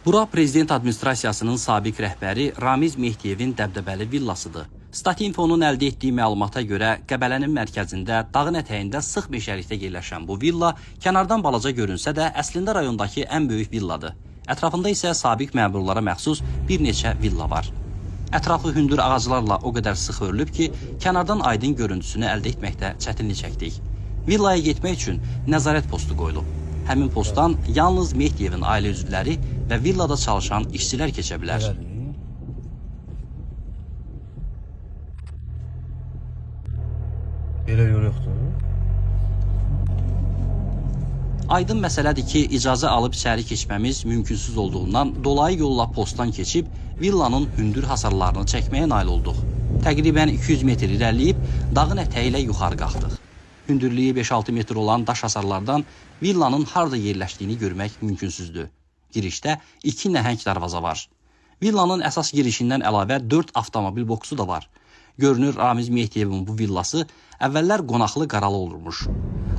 Bura prezident administrasiyasının sabiq rəhbəri Ramiz Mehdiyevin dəbdəbəli villasıdır. Statinfonun əldə etdiyi məlumata görə Qəbələnin mərkəzində, dağın ətəyində sıx meşəlikdə yerləşən bu villa kənardan balaca görünsə də əslində rayondakı ən böyük villadır. Ətrafında isə sabiq məmurlara məxsus bir neçə villa var. Ətrafı hündür ağaclarla o qədər sıx örülüb ki, kənardan aydın görüntüsünü əldə etməkdə çətinlik çəkdik. Villaya getmək üçün nəzarət postu qoyulub. Həmin postdan yalnız Mehdiyevin ailə üzvləri və villada çalışan işçilər keçə bilər. Belə yol yoxdur. Aydın məsələdir ki, icazə alıb içəri keçməmiz mümkünsüz olduğundan dolayı yolla postdan keçib villanın hündür hasarlarını çəkməyə nail olduq. Təqribən 200 metr irəliyib dağın ətəyi ilə yuxarı qalxdıq. Hündürlüyü 5-6 metr olan daş hasarlardan villanın harda yerləşdiyini görmək mümkünsüzdür. Girişdə 2 nəhəng darvaza var. Villanın əsas girişindən əlavə 4 avtomobil boksu da var. Görünür, Ramiz Mehdiyevin bu villası əvvəllər qonaqlı qaralı olurmuş.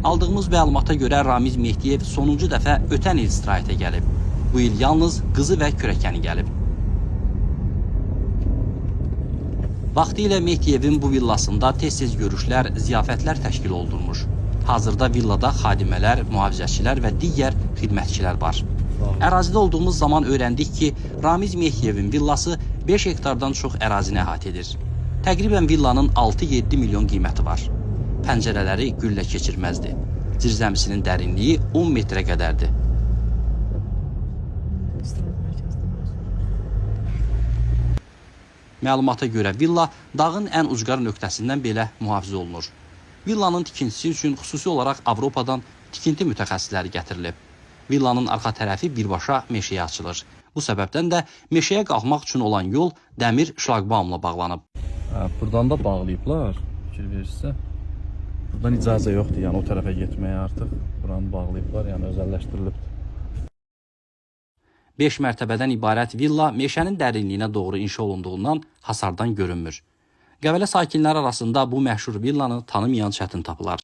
Aldığımız məlumata görə Ramiz Mehdiyev sonuncu dəfə ötən il istirahətə gəlib. Bu il yalnız qızı və kürəkəni gəlib. Vaxtilə Mehdiyevin bu villasında tez-tez görüşlər, ziyafətlər təşkil olunmuş. Hazırda villada xadimələr, mühafizəçilər və digər xidmətçilər var. Ərazidə olduğumuz zaman öyrəndik ki, Ramiz Mehdiyevin villası 5 hektardan çox ərazini əhatə edir. Təqribən villanın 6-7 milyon qiyməti var. Pəncərələri güllə keçirməzdir. Zirzəmisinin dərinliyi 10 metrə qədərdir. Məlumata görə villa dağın ən ucqar nöqtəsindən belə mühafizə olunur. Villanın tikintisi üçün xüsusi olaraq Avropadan tikinti mütəxəssisləri gətirilib. Villanın arxa tərəfi birbaşa meşəyə açılır. Bu səbəbdən də meşəyə qalxmaq üçün olan yol dəmir şlaqbaumla bağlanıb. Buradan da bağlayıblar, fikir verirsə. Buradan icazə yoxdur, yəni o tərəfə getməyə artıq. Buranı bağlayıblar, yəni özəlləşdirilibdir. 5 mərtəbədən ibarət villa meşənin dərinliyinə doğru inşa olunduğundan hasardan görünmür. Qəbələ sakinləri arasında bu məşhur villanı tanımayan çətin tapılar.